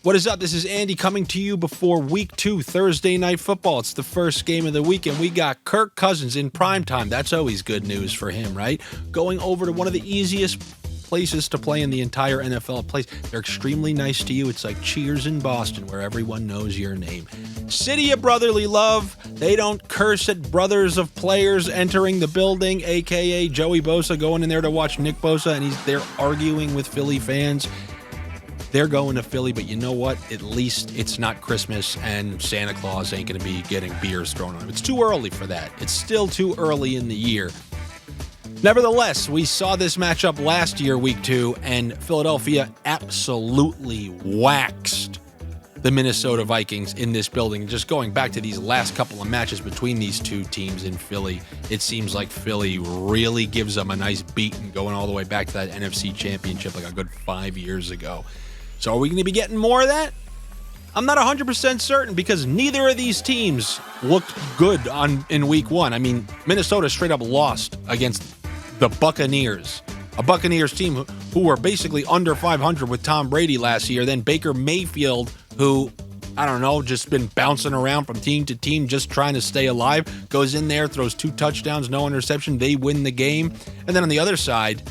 What is up? This is Andy coming to you before Week 2 Thursday Night Football. It's the first game of the week, and we got Kirk Cousins in primetime. That's always good news for him, right? Going over to one of the easiest places to play in the entire NFL place. They're extremely nice to you. It's like Cheers in Boston, where everyone knows your name. City of Brotherly Love. They don't curse at brothers of players entering the building, a.k.a. Joey Bosa going in there to watch Nick Bosa, and they're arguing with Philly fans. They're going to Philly, but you know what? At least it's not Christmas, and Santa Claus ain't going to be getting beers thrown on him. It's too early for that. It's still too early in the year. Nevertheless, we saw this matchup last year, Week 2, and Philadelphia absolutely waxed the Minnesota Vikings in this building. Just going back to these last couple of matches between these two teams in Philly, it seems like Philly really gives them a nice beating going all the way back to that NFC Championship like a good 5 years ago. So are we going to be getting more of that? I'm not 100% certain because neither of these teams looked good in Week 1. I mean, Minnesota straight up lost against the Buccaneers, a Buccaneers team who were basically under 500 with Tom Brady last year. Then Baker Mayfield, who, I don't know, just been bouncing around from team to team just trying to stay alive, goes in there, throws 2 touchdowns, no interception. They win the game. And then on the other side,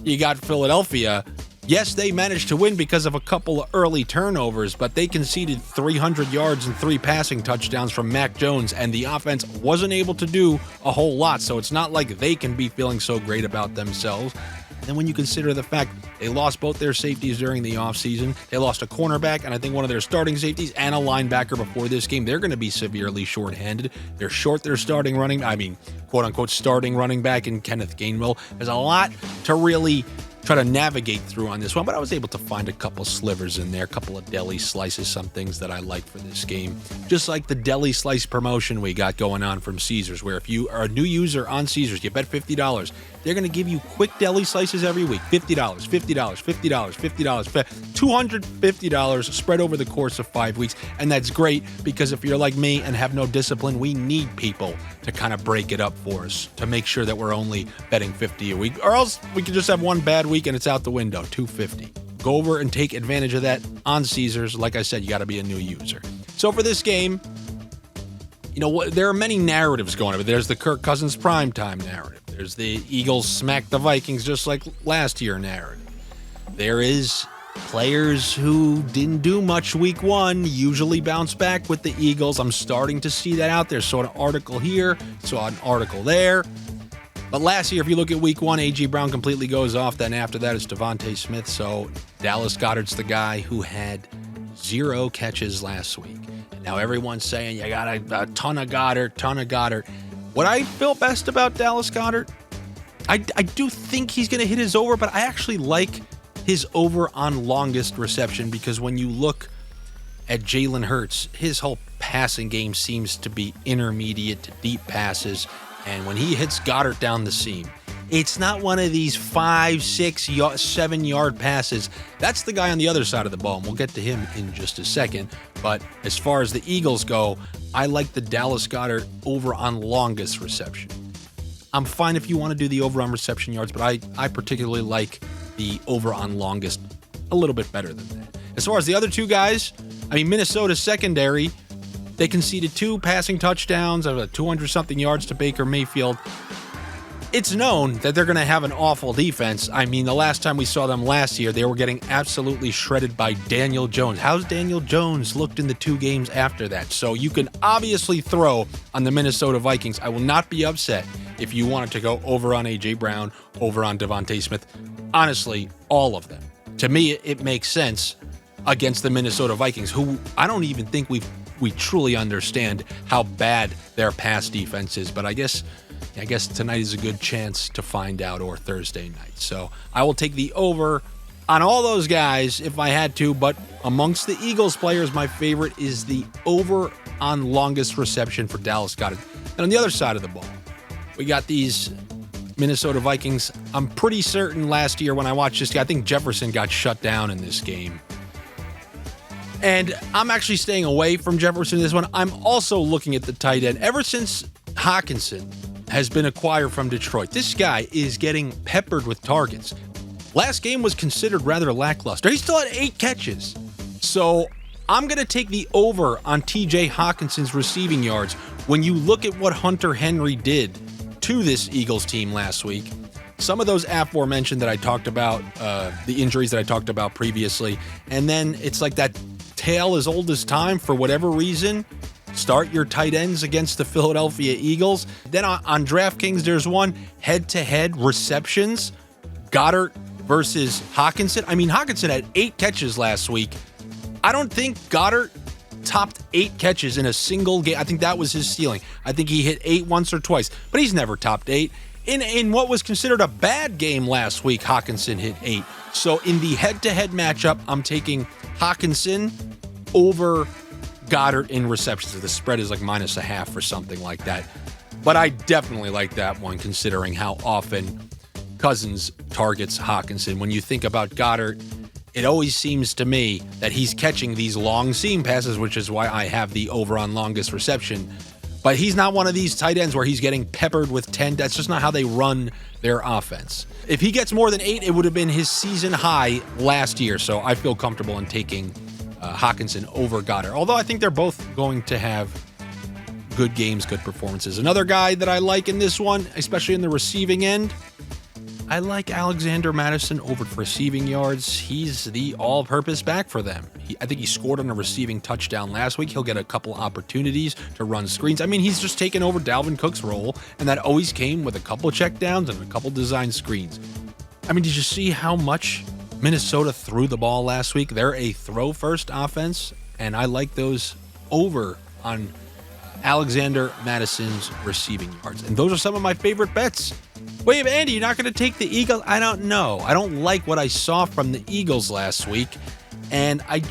you got Philadelphia. Yes, they managed to win because of a couple of early turnovers, but they conceded 300 yards and 3 passing touchdowns from Mac Jones, and the offense wasn't able to do a whole lot, so it's not like they can be feeling so great about themselves. And then when you consider the fact they lost both their safeties during the offseason, they lost a cornerback and I think one of their starting safeties and a linebacker before this game, they're going to be severely shorthanded. They're short their quote-unquote starting running back in Kenneth Gainwell. There's a lot to really try to navigate through on this one, but I was able to find a couple slivers in there, a couple of deli slices, some things that I like for this game. Just like the deli slice promotion we got going on from Caesars, where if you are a new user on Caesars, you bet $50, they're going to give you quick deli slices every week. $50, $50, $50, $50, $250 spread over the course of 5 weeks. And that's great because if you're like me and have no discipline, we need people to kind of break it up for us to make sure that we're only betting $50 a week, or else we could just have one bad week and it's out the window, $250. Go over and take advantage of that on Caesars. Like I said, you got to be a new user. So for this game, you know what? There are many narratives going on. There's the Kirk Cousins primetime narrative. There's the Eagles smack the Vikings just like last year narrative. There is players who didn't do much Week 1 usually bounce back with the Eagles. I'm starting to see that out there. Saw an article here, saw an article there. But last year, if you look at Week 1, A.J. Brown completely goes off. Then after that, it's Devontae Smith. So Dallas Goedert's the guy who had 0 catches last week. And now everyone's saying you got a ton of Goedert. What I feel best about Dallas Goedert, I do think he's going to hit his over, but I actually like his over on longest reception because when you look at Jalen Hurts, his whole passing game seems to be intermediate to deep passes. And when he hits Goedert down the seam, it's not one of these 5, 6, 7-yard passes. That's the guy on the other side of the ball, and we'll get to him in just a second. But as far as the Eagles go, I like the Dallas Goedert over on longest reception. I'm fine if you want to do the over on reception yards, but I particularly like the over on longest a little bit better than that. As far as the other two guys, I mean, Minnesota's secondary, they conceded 2 passing touchdowns of 200-something yards to Baker Mayfield. It's known that they're going to have an awful defense. I mean, the last time we saw them last year, they were getting absolutely shredded by Daniel Jones. How's Daniel Jones looked in the 2 games after that? So you can obviously throw on the Minnesota Vikings. I will not be upset if you wanted to go over on A.J. Brown, over on Devontae Smith. Honestly, all of them. To me, it makes sense against the Minnesota Vikings, who I don't even think we truly understand how bad their pass defense is. But I guess tonight is a good chance to find out, or Thursday night. So I will take the over on all those guys if I had to, but amongst the Eagles players, my favorite is the over on longest reception for Dallas Goedert. And on the other side of the ball, we got these Minnesota Vikings. I'm pretty certain last year when I watched this guy, I think Jefferson got shut down in this game. And I'm actually staying away from Jefferson in this one. I'm also looking at the tight end. Ever since Hockensen has been acquired from Detroit, this guy is getting peppered with targets. Last game was considered rather lackluster. He still had 8 catches. So I'm going to take the over on TJ Hockensen's receiving yards. When you look at what Hunter Henry did to this Eagles team last week, some of those aforementioned that I talked about, the injuries that I talked about previously, and then it's like that tale as old as time for whatever reason. Start your tight ends against the Philadelphia Eagles. Then on DraftKings, there's one head-to-head receptions. Goedert versus Hockensen. I mean, Hockensen had 8 catches last week. I don't think Goedert topped 8 catches in a single game. I think that was his ceiling. I think he hit 8 once or twice, but he's never topped 8. In what was considered a bad game last week, Hockensen hit 8. So in the head-to-head matchup, I'm taking Hockensen over Goedert in receptions. The spread is like -0.5 or something like that. But I definitely like that one considering how often Cousins targets Hockensen. When you think about Goedert, it always seems to me that he's catching these long seam passes, which is why I have the over on longest reception. But he's not one of these tight ends where he's getting peppered with 10. That's just not how they run their offense. If he gets more than 8, it would have been his season high last year. So I feel comfortable in taking Hockensen over Goedert. Although I think they're both going to have good games, good performances. Another guy that I like in this one, especially in the receiving end, I like Alexander Mattison over for receiving yards. He's the all-purpose back for them. I think he scored on a receiving touchdown last week. He'll get a couple opportunities to run screens. I mean, he's just taken over Dalvin Cook's role, and that always came with a couple checkdowns and a couple design screens. I mean, did you see how much Minnesota threw the ball last week? They're a throw-first offense, and I like those over on Alexander Mattison's receiving yards. And those are some of my favorite bets. Wait, Andy, you're not going to take the Eagles? I don't know. I don't like what I saw from the Eagles last week, and I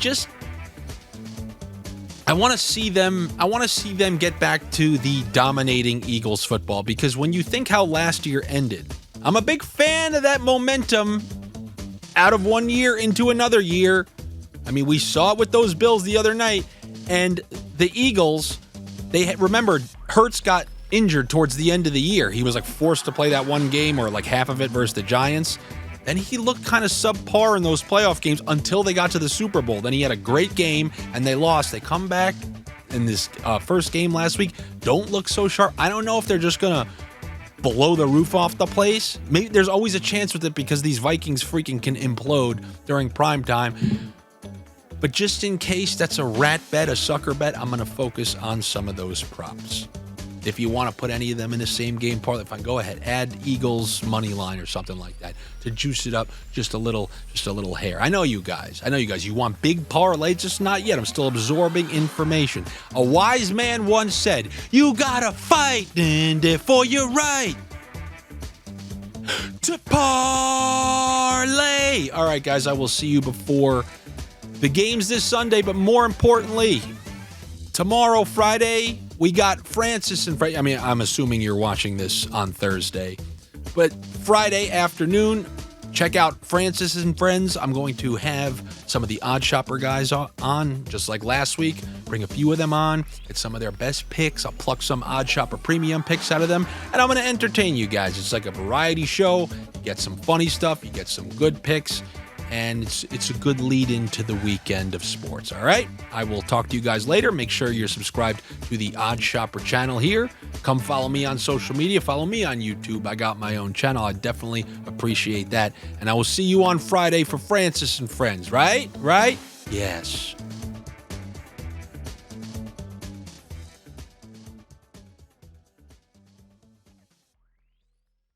want to see them. I want to see them get back to the dominating Eagles football, because when you think how last year ended, I'm a big fan of that momentum out of one year into another year. I mean, we saw it with those Bills the other night, and the Eagles. Remember, Hurts got injured towards the end of the year. He was like forced to play that one game or like half of it versus the Giants. Then he looked kind of subpar in those playoff games until they got to the Super Bowl. Then he had a great game and they lost. They come back in this first game last week. Don't look so sharp. I don't know if they're just going to blow the roof off the place. Maybe there's always a chance with it because these Vikings freaking can implode during prime time. But just in case that's a rat bet, a sucker bet, I'm going to focus on some of those props. If you want to put any of them in the same game parlay, fine, go ahead. Add Eagles money line or something like that to juice it up just a little hair. I know you guys. You want big parlay, just not yet. I'm still absorbing information. A wise man once said, "You gotta fight for your right to parlay." All right, guys, I will see you before the games this Sunday, but more importantly, tomorrow, Friday, we got Francis and Friday. I mean, I'm assuming you're watching this on Thursday, but Friday afternoon, check out Francis and Friends. I'm going to have some of the Odd Shopper guys on, just like last week. Bring a few of them on, get some of their best picks. I'll pluck some Odd Shopper premium picks out of them, and I'm going to entertain you guys. It's like a variety show. You get some funny stuff, you get some good picks, and it's a good lead into the weekend of sports, all right? I will talk to you guys later. Make sure you're subscribed to the Odd Shopper channel here. Come follow me on social media. Follow me on YouTube. I got my own channel. I definitely appreciate that. And I will see you on Friday for Francis and Friends, right? Right? Yes.